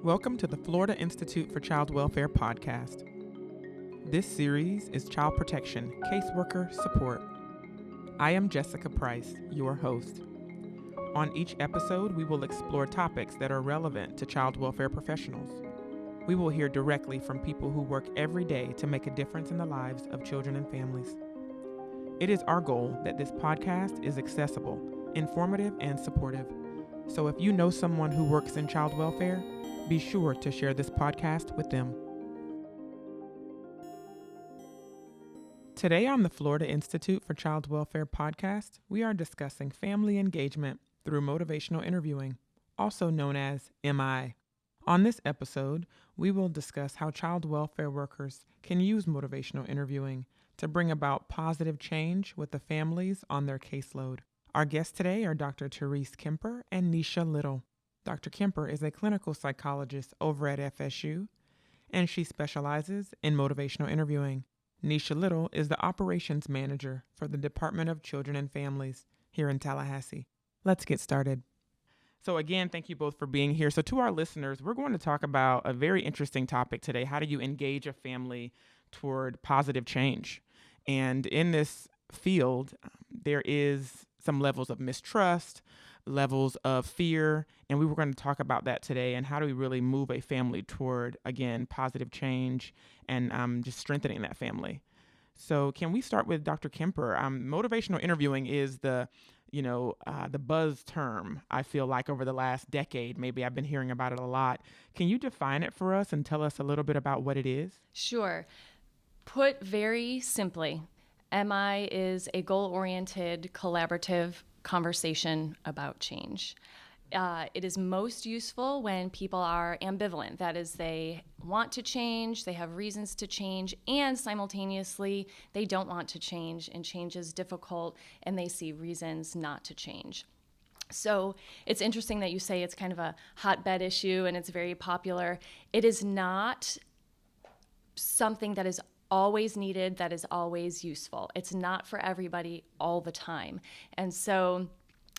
Welcome to the Florida Institute for Child Welfare podcast. This series is Child Protection Caseworker Support. I am Jessica Price, your host. On each episode, we will explore topics that are relevant to child welfare professionals. We will hear directly from people who work every day to make a difference in the lives of children and families. It is our goal that this podcast is accessible, informative, and supportive. So if you know someone who works in child welfare, be sure to share this podcast with them. Today on the Florida Institute for Child Welfare podcast, we are discussing family engagement through motivational interviewing, also known as MI. On this episode, we will discuss how child welfare workers can use motivational interviewing to bring about positive change with the families on their caseload. Our guests today are Dr. Therese Kemper and Nisha Little. Dr. Kemper is a clinical psychologist over at FSU, and she specializes in motivational interviewing. Nisha Little is the operations manager for the Department of Children and Families here in Tallahassee. Let's get started. So again, thank you both for being here. So to our listeners, we're going to talk about a very interesting topic today. How do you engage a family toward positive change? And in this field, there is some levels of mistrust, levels of fear, and we were going to talk about that today and how do we really move a family toward, again, positive change and just strengthening that family. So can we start with Dr. Kemper? Motivational interviewing is the buzz term, I feel like, over the last decade. Maybe I've been hearing about it a lot. Can you define it for us and tell us a little bit about what it is? Sure. Put very simply, MI is a goal-oriented, collaborative conversation about change. It is most useful when people are ambivalent. That is, they want to change, they have reasons to change, and simultaneously, they don't want to change, and change is difficult, and they see reasons not to change. So it's interesting that you say it's kind of a hotbed issue and it's very popular. It is not something that is always needed, that is always useful. It's not for everybody all the time. And so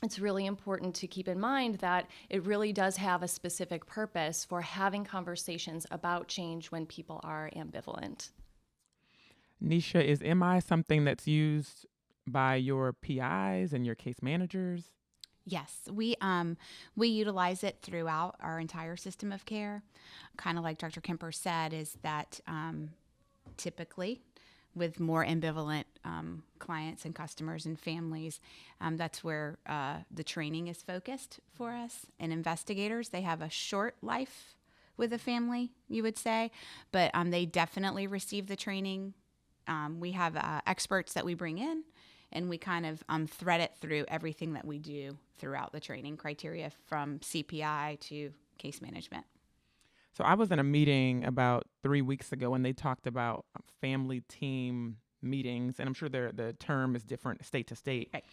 it's really important to keep in mind that it really does have a specific purpose for having conversations about change when people are ambivalent. Nisha, is MI something that's used by your PIs and your case managers? Yes, we utilize it throughout our entire system of care. Kind of like Dr. Kemper said, is that typically with more ambivalent clients and customers and families, that's where the training is focused for us. And investigators, they have a short life with a family, you would say, but they definitely receive the training. We have experts that we bring in, and we kind of thread it through everything that we do throughout the training criteria, from CPI to case management. So I was in a meeting about 3 weeks ago and they talked about family team meetings, and I'm sure the term is different state to state. Right.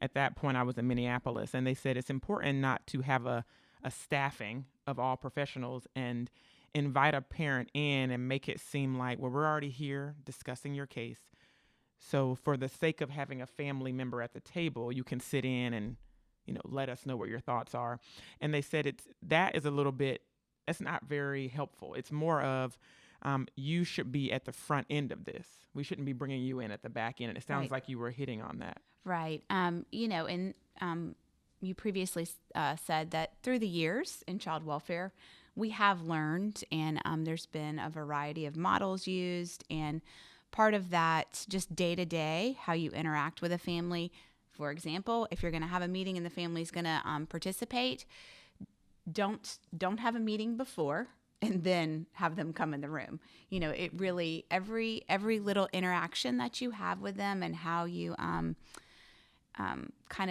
At that point, I was in Minneapolis, and they said it's important not to have a staffing of all professionals and invite a parent in and make it seem like, well, we're already here discussing your case. So for the sake of having a family member at the table, you can sit in and, let us know what your thoughts are. And they said that is a little bit, that's not very helpful. It's more of you should be at the front end of this. We shouldn't be bringing you in at the back end. And it sounds like you were hitting on that. Right. You previously said that through the years in child welfare, we have learned, and there's been a variety of models used. And part of that, just day to day, how you interact with a family. For example, if you're going to have a meeting and the family's going to participate, don't have a meeting before and then have them come in the room. It really, every little interaction that you have with them and how you kind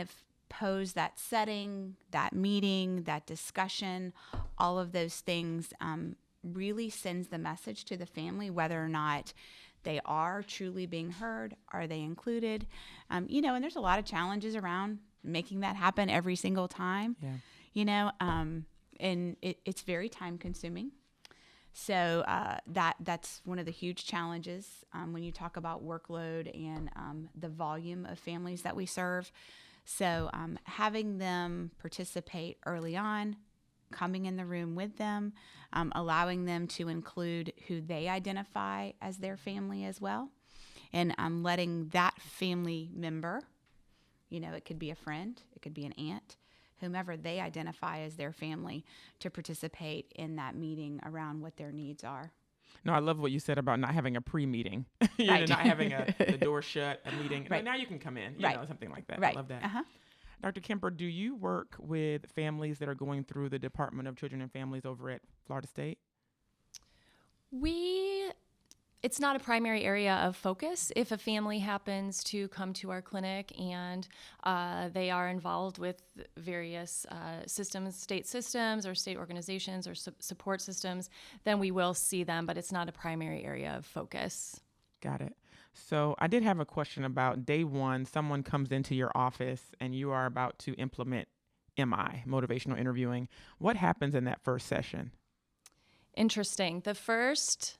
of pose that setting, that meeting, that discussion, all of those things really sends the message to the family whether or not they are truly being heard, are they included? And there's a lot of challenges around making that happen every single time. Yeah. And it's very time consuming. So that's one of the huge challenges when you talk about workload and the volume of families that we serve. So having them participate early on, coming in the room with them, allowing them to include who they identify as their family as well, and letting that family member, it could be a friend, it could be an aunt, whomever they identify as their family, to participate in that meeting around what their needs are. No, I love what you said about not having a pre-meeting, Right. not having the door shut, a meeting. Right. Now you can come in, Right. Something like that. Right. I love that. Uh-huh. Dr. Kemper, do you work with families that are going through the Department of Children and Families over at Florida State? It's not a primary area of focus. If a family happens to come to our clinic and they are involved with various systems, state systems or state organizations or support systems, then we will see them, but it's not a primary area of focus. Got it. So I did have a question about day one. Someone comes into your office and you are about to implement MI, motivational interviewing. What happens in that first session? Interesting. The first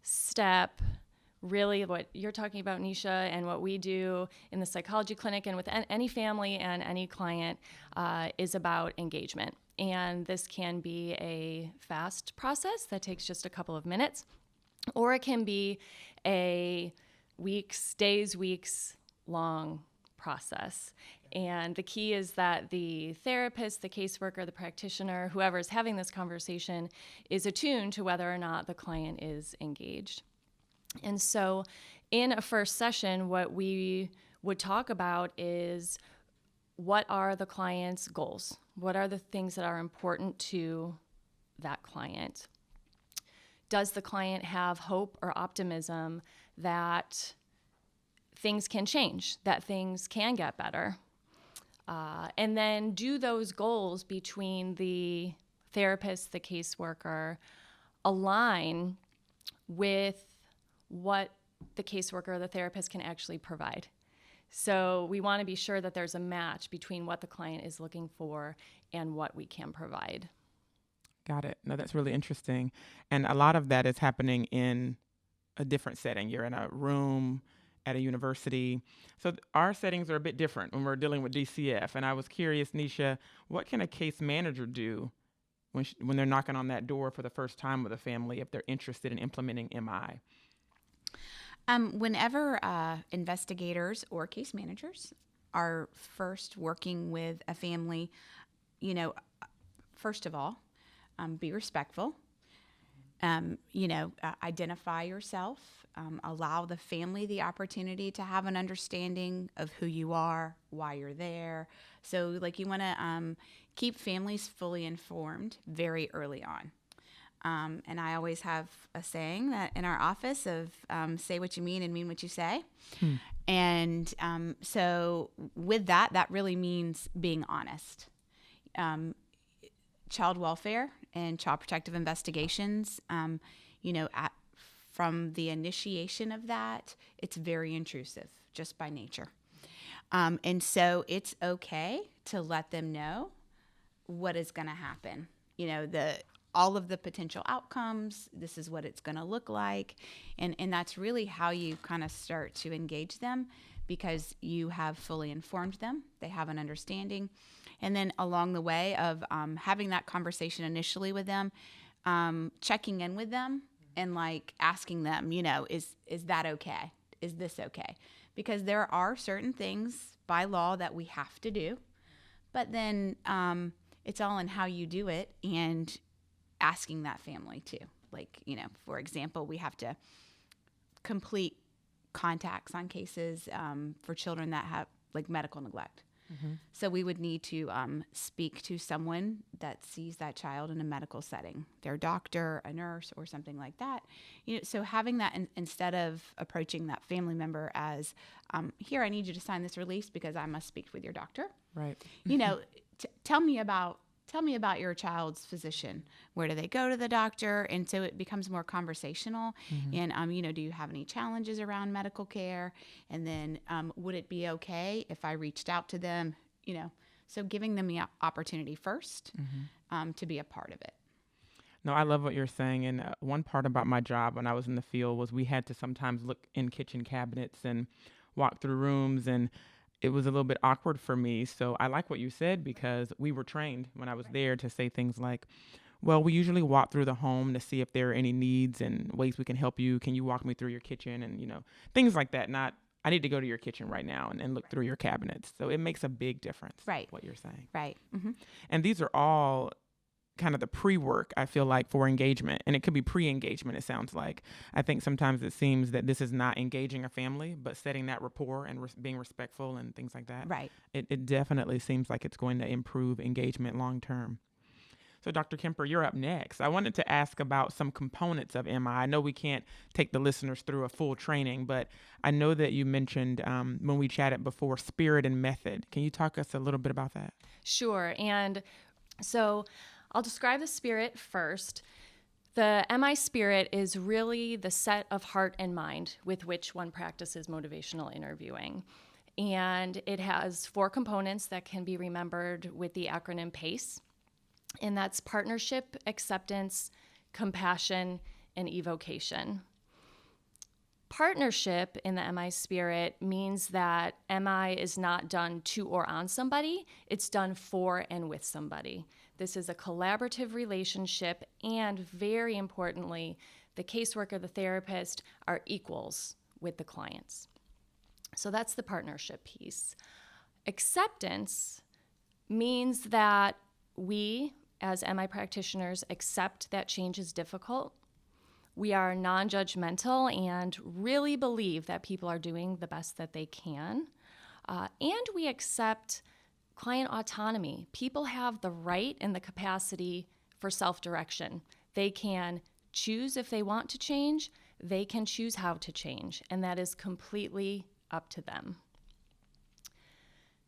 step, really what you're talking about, Nisha, and what we do in the psychology clinic and with any family and any client is about engagement. And this can be a fast process that takes just a couple of minutes, or it can be a weeks long process. And the key is that the therapist, the caseworker, the practitioner, whoever is having this conversation is attuned to whether or not the client is engaged. And so in a first session, what we would talk about is what are the client's goals? What are the things that are important to that client? Does the client have hope or optimism that things can change, that things can get better? And then do those goals between the therapist, the caseworker, align with what the caseworker or the therapist can actually provide? So we want to be sure that there's a match between what the client is looking for and what we can provide. Got it. No, that's really interesting. And a lot of that is happening in a different setting. You're in a room at a university. So our settings are a bit different when we're dealing with DCF. And I was curious, Nisha, what can a case manager do when they're knocking on that door for the first time with a family if they're interested in implementing MI? Whenever investigators or case managers are first working with a family, first of all, be respectful. Identify yourself. Allow the family the opportunity to have an understanding of who you are, why you're there. So, you want to keep families fully informed very early on. And I always have a saying that in our office of say what you mean and mean what you say. And so with that really means being honest. Child welfare and child protective investigations, from the initiation of that, it's very intrusive just by nature. And so it's okay to let them know what is going to happen. All of the potential outcomes, this is what it's going to look like. And that's really how you kind of start to engage them, because you have fully informed them. They have an understanding. And then along the way of having that conversation initially with them, checking in with them and asking them, is that okay? Is this okay? Because there are certain things by law that we have to do, but then it's all in how you do it and asking that family too. For example, we have to complete contacts on cases for children that have medical neglect. Mm-hmm. So we would need to speak to someone that sees that child in a medical setting, their doctor, a nurse, or something like that. So having that instead of approaching that family member as, here, I need you to sign this release because I must speak with your doctor. Right. Tell me about your child's physician. Where do they go to the doctor? And so it becomes more conversational. Mm-hmm. And, do you have any challenges around medical care? And then would it be okay if I reached out to them? So giving them the opportunity first to be a part of it. No, I love what you're saying. And one part about my job when I was in the field was we had to sometimes look in kitchen cabinets and walk through rooms, and it was a little bit awkward for me. So I like what you said because we were trained when I was there to say things like, well, we usually walk through the home to see if there are any needs and ways we can help you. Can you walk me through your kitchen? And, things like that. Not, I need to go to your kitchen right now and look through your cabinets. So it makes a big difference. Right. What you're saying. Right. Mm-hmm. And these are all kind of the pre-work, I feel like, for engagement. And it could be pre-engagement, it sounds like. I think sometimes it seems that this is not engaging a family, but setting that rapport and being respectful and things like that. Right. It definitely seems like it's going to improve engagement long term. So Dr. Kemper, you're up next. I wanted to ask about some components of MI. I know we can't take the listeners through a full training, but I know that you mentioned when we chatted before, spirit and method. Can you talk us a little bit about that? Sure. And so I'll describe the spirit first. The MI spirit is really the set of heart and mind with which one practices motivational interviewing. And it has 4 components that can be remembered with the acronym PACE. And that's partnership, acceptance, compassion, and evocation. Partnership in the MI spirit means that MI is not done to or on somebody, it's done for and with somebody. This is a collaborative relationship, and very importantly, the caseworker, the therapist, are equals with the clients. So that's the partnership piece. Acceptance means that we, as MI practitioners, accept that change is difficult. We are non-judgmental and really believe that people are doing the best that they can. And we accept client autonomy. People have the right and the capacity for self-direction. They can choose if they want to change. They can choose how to change, and that is completely up to them.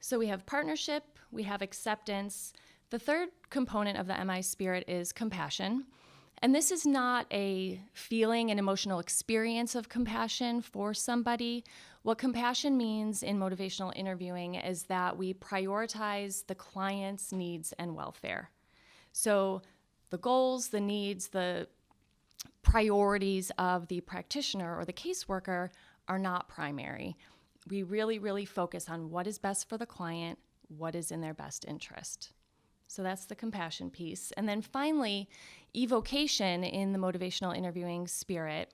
So we have partnership, we have acceptance. The third component of the MI spirit is compassion. And this is not a feeling and emotional experience of compassion for somebody. What compassion means in motivational interviewing is that we prioritize the client's needs and welfare. So the goals, the needs, the priorities of the practitioner or the caseworker are not primary. We really, really focus on what is best for the client, what is in their best interest. So that's the compassion piece. And then finally, evocation in the motivational interviewing spirit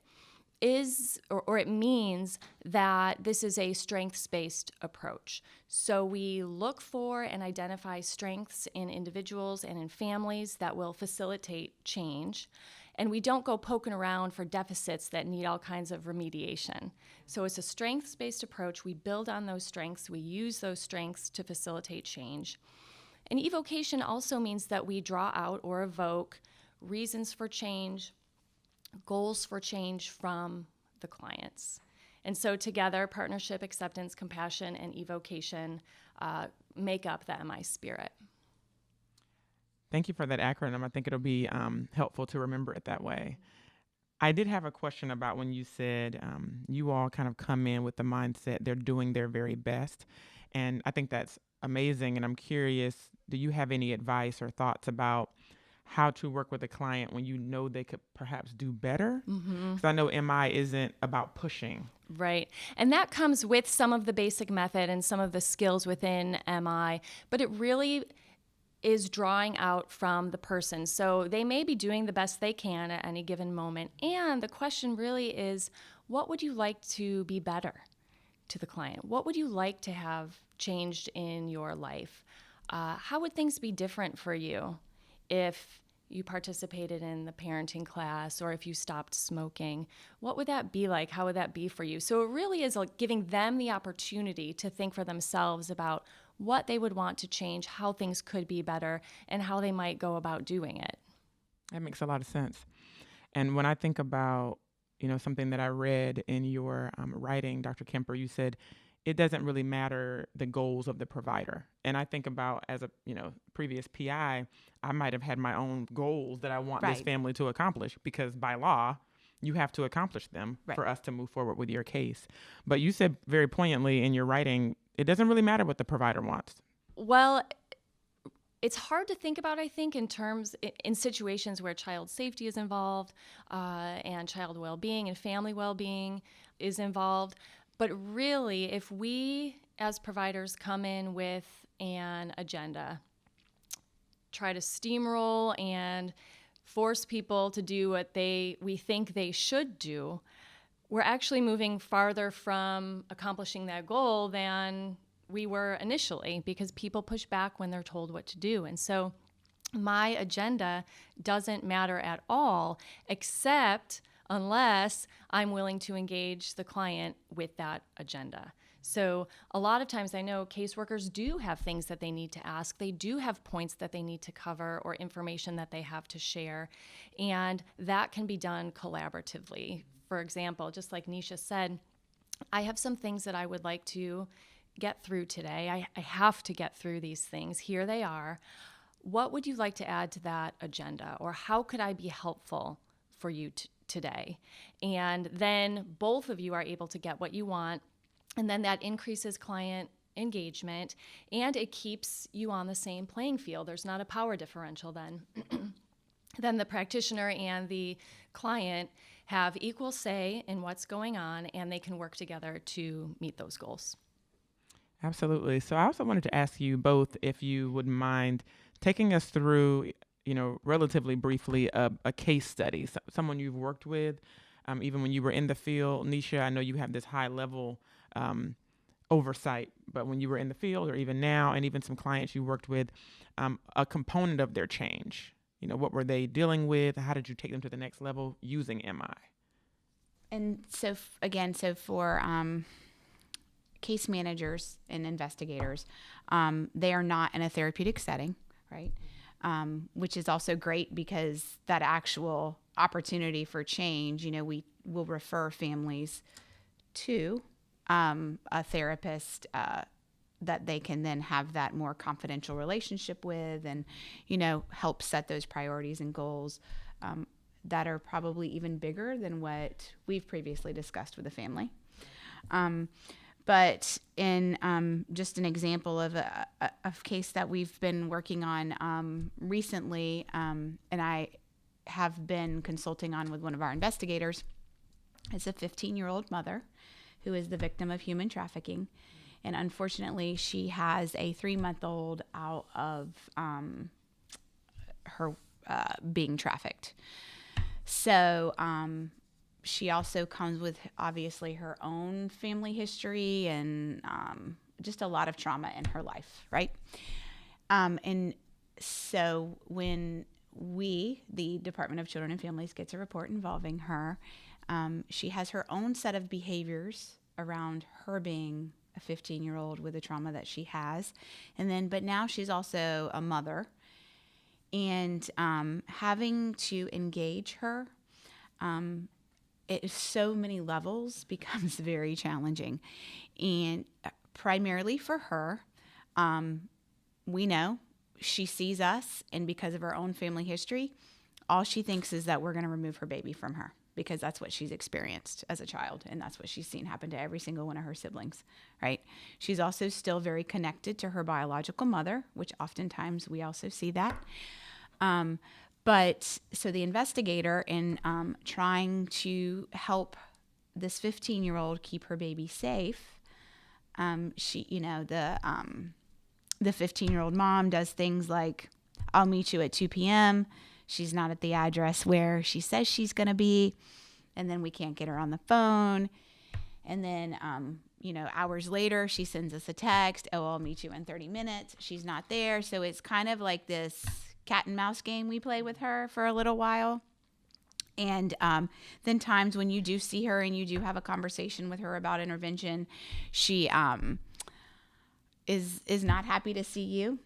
is, or it means that this is a strengths-based approach. So we look for and identify strengths in individuals and in families that will facilitate change. And we don't go poking around for deficits that need all kinds of remediation. So it's a strengths-based approach. We build on those strengths. We use those strengths to facilitate change. And evocation also means that we draw out or evoke reasons for change, goals for change from the clients. And so together, partnership, acceptance, compassion, and evocation make up the MI spirit. Thank you for that acronym. I think it'll be helpful to remember it that way. I did have a question about when you said you all kind of come in with the mindset they're doing their very best. And I think that's amazing. And I'm curious, do you have any advice or thoughts about how to work with a client when you know they could perhaps do better? Because I know MI isn't about pushing. Right. And that comes with some of the basic method and some of the skills within MI, but it really is drawing out from the person. So they may be doing the best they can at any given moment. And the question really is, what would you like to be better to the client? What would you like to have changed in your life? How would things be different for you if you participated in the parenting class or if you stopped smoking? What would that be like? How would that be for you? So it really is like giving them the opportunity to think for themselves about what they would want to change, how things could be better, and how they might go about doing it. That makes a lot of sense. And when I think about, something that I read in your writing, Dr. Kemper, you said, it doesn't really matter the goals of the provider. And I think about as a, previous PI, I might have had my own goals that I want this family to accomplish because by law, you have to accomplish them for us to move forward with your case. But you said very poignantly in your writing, it doesn't really matter what the provider wants. Well, it's hard to think about, I think, in situations where child safety is involved, and child well-being and family well-being is involved. But really, if we as providers come in with an agenda, try to steamroll and force people to do what we think they should do, we're actually moving farther from accomplishing that goal than we were initially, because people push back when they're told what to do. And so my agenda doesn't matter at all, except unless I'm willing to engage the client with that agenda. So a lot of times I know caseworkers do have things that they need to ask. They do have points that they need to cover or information that they have to share. And that can be done collaboratively. For example, just like Nisha said, I have some things that I would like to get through today. I have to get through these things. Here they are. What would you like to add to that agenda? Or how could I be helpful for you today? And then both of you are able to get what you want. And then that increases client engagement, and it keeps you on the same playing field. There's not a power differential then. Then the practitioner and the client have equal say in what's going on, and they can work together to meet those goals. Absolutely. So I also wanted to ask you both if you would mind taking us through, relatively briefly, a case study, someone you've worked with, even when you were in the field. Nisha, I know you have this high level oversight, but when you were in the field, or even now, and even some clients you worked with, a component of their change. What were they dealing with? How did you take them to the next level using MI? And so for case managers and investigators, they are not in a therapeutic setting, right? Which is also great, because that actual opportunity for change, we will refer families to a therapist that they can then have that more confidential relationship with, and, help set those priorities and goals that are probably even bigger than what we've previously discussed with the family. But in just an example of a case that we've been working on recently, and I have been consulting on with one of our investigators, it's a 15-year-old mother who is the victim of human trafficking. And unfortunately, she has a 3-month-old out of her being trafficked. So she also comes with, obviously, her own family history and just a lot of trauma in her life, right? And so when the Department of Children and Families, gets a report involving her, she has her own set of behaviors around her being a 15-year-old with the trauma that she has. But now she's also a mother, and having to engage her at so many levels becomes very challenging. And primarily for her, we know she sees us, and because of her own family history, all she thinks is that we're going to remove her baby from her, because that's what she's experienced as a child, and that's what she's seen happen to every single one of her siblings, right? She's also still very connected to her biological mother, which oftentimes we also see that. But so the investigator, in trying to help this 15-year-old keep her baby safe, the 15-year-old mom does things like, I'll meet you at 2 p.m., she's not at the address where she says she's going to be, and then we can't get her on the phone. And then, hours later, she sends us a text, I'll meet you in 30 minutes. She's not there. So it's kind of like this cat and mouse game we play with her for a little while. And then times when you do see her and you do have a conversation with her about intervention, she is not happy to see you.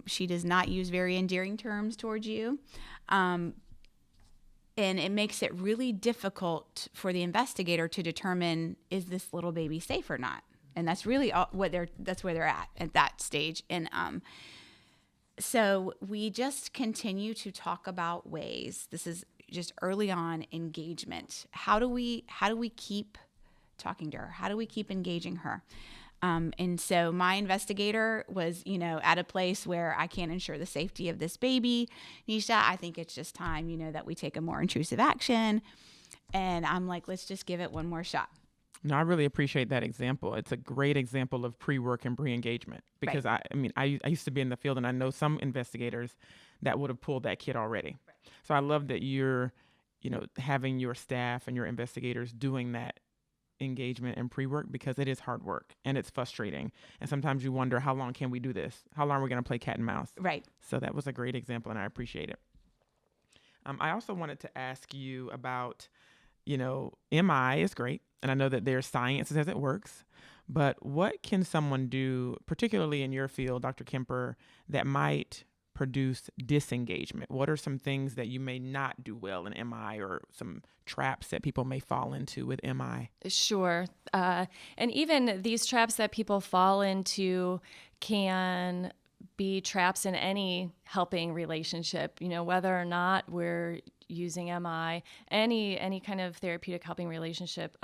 She does not use very endearing terms towards you. And it makes it really difficult for the investigator to determine, is this little baby safe or not? And that's really that's where they're at that stage. And so we just continue to talk about ways. This is just early on engagement. How do we keep talking to her? How do we keep engaging her? And so my investigator was, at a place where I can't ensure the safety of this baby. Nisha, I think it's just time, that we take a more intrusive action. And I'm like, let's just give it one more shot. No, I really appreciate that example. It's a great example of pre-work and pre-engagement because Right. I used to be in the field and I know some investigators that would have pulled that kid already. Right. So I love that you're, having your staff and your investigators doing that engagement and pre-work because it is hard work and it's frustrating. And sometimes you wonder, how long can we do this? How long are we going to play cat and mouse? Right. So that was a great example and I appreciate it. I also wanted to ask you about, MI is great. And I know that there's science that says it works, but what can someone do, particularly in your field, Dr. Kemper, that might produce disengagement? What are some things that you may not do well in MI or some traps that people may fall into with MI? Sure. And even these traps that people fall into can be traps in any helping relationship, whether or not we're using MI, any kind of therapeutic helping relationship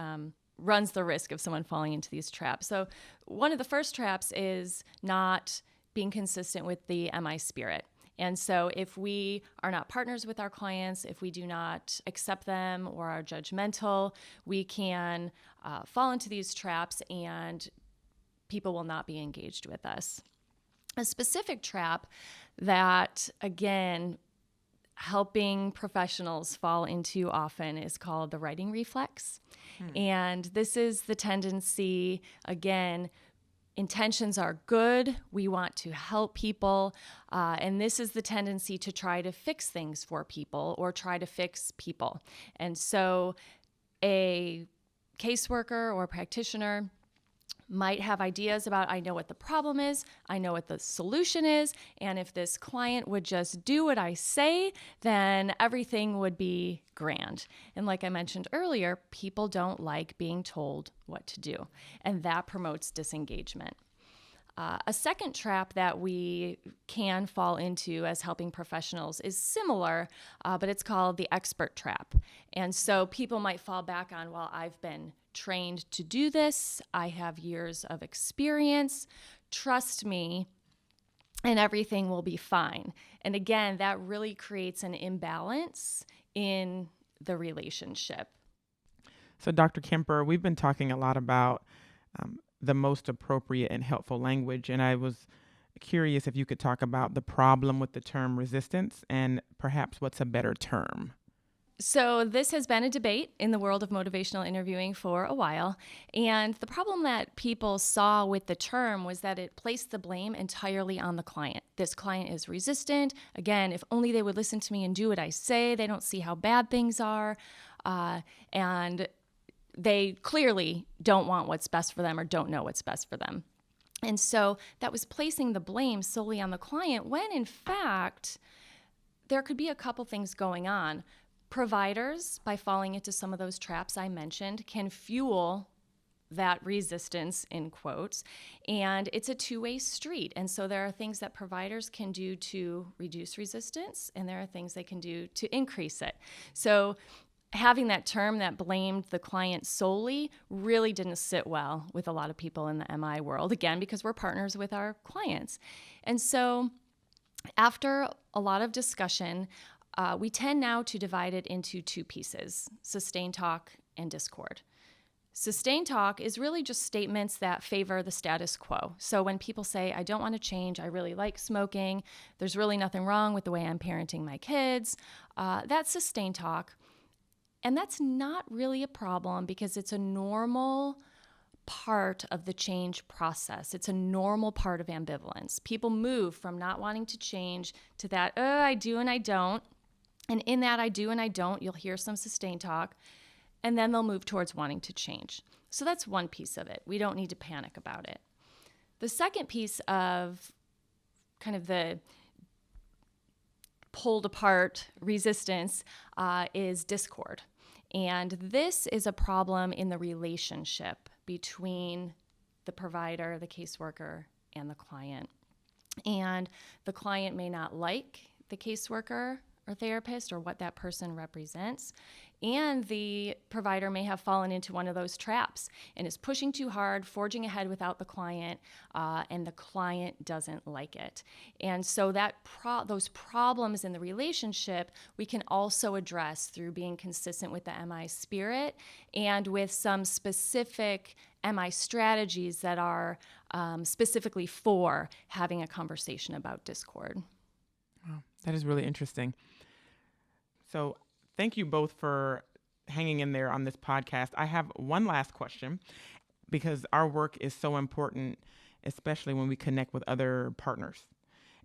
runs the risk of someone falling into these traps. So one of the first traps is not being consistent with the MI spirit. And so if we are not partners with our clients, if we do not accept them or are judgmental, we can fall into these traps and people will not be engaged with us. A specific trap that, again, helping professionals fall into often is called the writing reflex. And this is the tendency, again, intentions are good. We want to help people. And this is the tendency to try to fix things for people or try to fix people. And so a caseworker or practitioner might have ideas about, I know what the problem is, I know what the solution is, and if this client would just do what I say, then everything would be grand. And like I mentioned earlier, people don't like being told what to do, and that promotes disengagement. A second trap that we can fall into as helping professionals is similar, but it's called the expert trap. And so people might fall back on, well, I've been trained to do this, I have years of experience, trust me, and everything will be fine. And again, that really creates an imbalance in the relationship. So Dr. Kemper, we've been talking a lot about the most appropriate and helpful language. And I was curious if you could talk about the problem with the term resistance and perhaps what's a better term. So this has been a debate in the world of motivational interviewing for a while. And the problem that people saw with the term was that it placed the blame entirely on the client. This client is resistant. Again, if only they would listen to me and do what I say, they don't see how bad things are. And they clearly don't want what's best for them or don't know what's best for them. And so that was placing the blame solely on the client when, in fact, there could be a couple things going on. Providers, by falling into some of those traps I mentioned, can fuel that resistance, in quotes, and it's a two-way street. And so there are things that providers can do to reduce resistance, and there are things they can do to increase it. So having that term that blamed the client solely really didn't sit well with a lot of people in the MI world, again, because we're partners with our clients. And so after a lot of discussion, we tend now to divide it into two pieces, sustain talk and discord. Sustain talk is really just statements that favor the status quo. So when people say, I don't want to change, I really like smoking, there's really nothing wrong with the way I'm parenting my kids, that's sustain talk. And that's not really a problem because it's a normal part of the change process. It's a normal part of ambivalence. People move from not wanting to change to that, I do and I don't. And in that I do and I don't, you'll hear some sustain talk, and then they'll move towards wanting to change. So that's one piece of it. We don't need to panic about it. The second piece of kind of the pulled apart resistance is discord. And this is a problem in the relationship between the provider, the caseworker, and the client. And the client may not like the caseworker or therapist or what that person represents. And the provider may have fallen into one of those traps and is pushing too hard, forging ahead without the client, and the client doesn't like it. And so those problems in the relationship we can also address through being consistent with the MI spirit and with some specific MI strategies that are specifically for having a conversation about discord. Wow, that is really interesting. So thank you both for hanging in there on this podcast. I have one last question, because our work is so important, especially when we connect with other partners.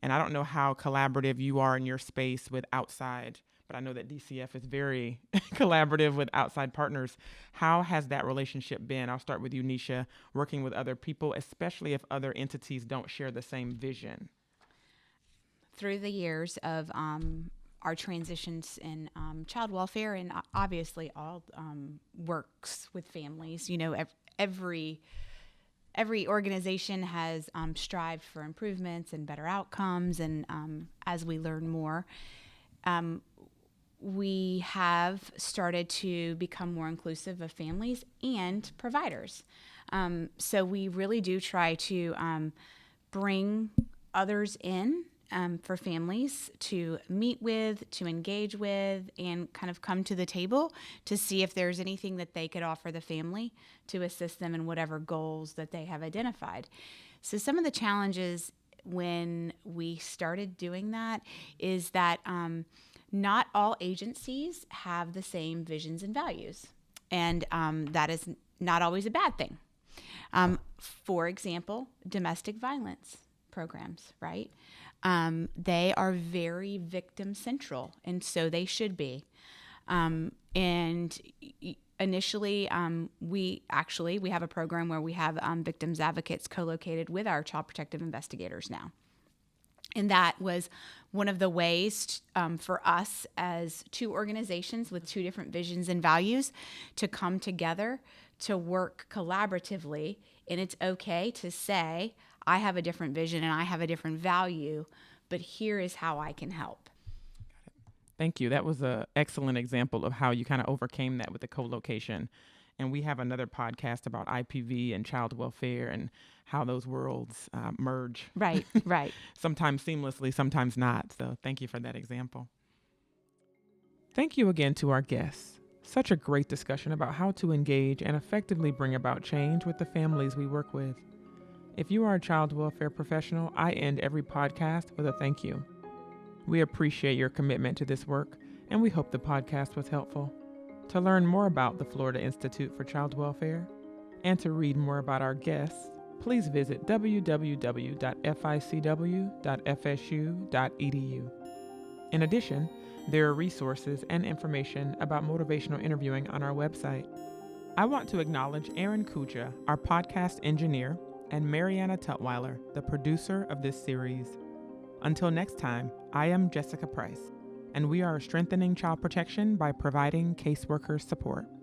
And I don't know how collaborative you are in your space with outside, but I know that DCF is very collaborative with outside partners. How has that relationship been? I'll start with you, Nisha, working with other people, especially if other entities don't share the same vision. Through the years of our transitions in child welfare, and obviously all works with families, every organization has strived for improvements and better outcomes, and as we learn more, we have started to become more inclusive of families and providers. So we really do try to bring others in for families to meet with, to engage with, and kind of come to the table to see if there's anything that they could offer the family to assist them in whatever goals that they have identified. So some of the challenges when we started doing that is that not all agencies have the same visions and values, and that is not always a bad thing. For example, domestic violence programs, right? They are very victim central, and so they should be. And initially, we have a program where we have victims advocates co-located with our child protective investigators now. And that was one of the ways for us as two organizations with two different visions and values to come together to work collaboratively. And it's okay to say, I have a different vision and I have a different value, but here is how I can help. Thank you. That was an excellent example of how you kind of overcame that with the co-location. And we have another podcast about IPV and child welfare and how those worlds merge. Right. Sometimes seamlessly, sometimes not. So thank you for that example. Thank you again to our guests. Such a great discussion about how to engage and effectively bring about change with the families we work with. If you are a child welfare professional, I end every podcast with a thank you. We appreciate your commitment to this work, and we hope the podcast was helpful. To learn more about the Florida Institute for Child Welfare and to read more about our guests, please visit www.ficw.fsu.edu. In addition, there are resources and information about motivational interviewing on our website. I want to acknowledge Aaron Kuja, our podcast engineer, and Mariana Tutwiler, the producer of this series. Until next time, I am Jessica Price, and we are strengthening child protection by providing caseworker support.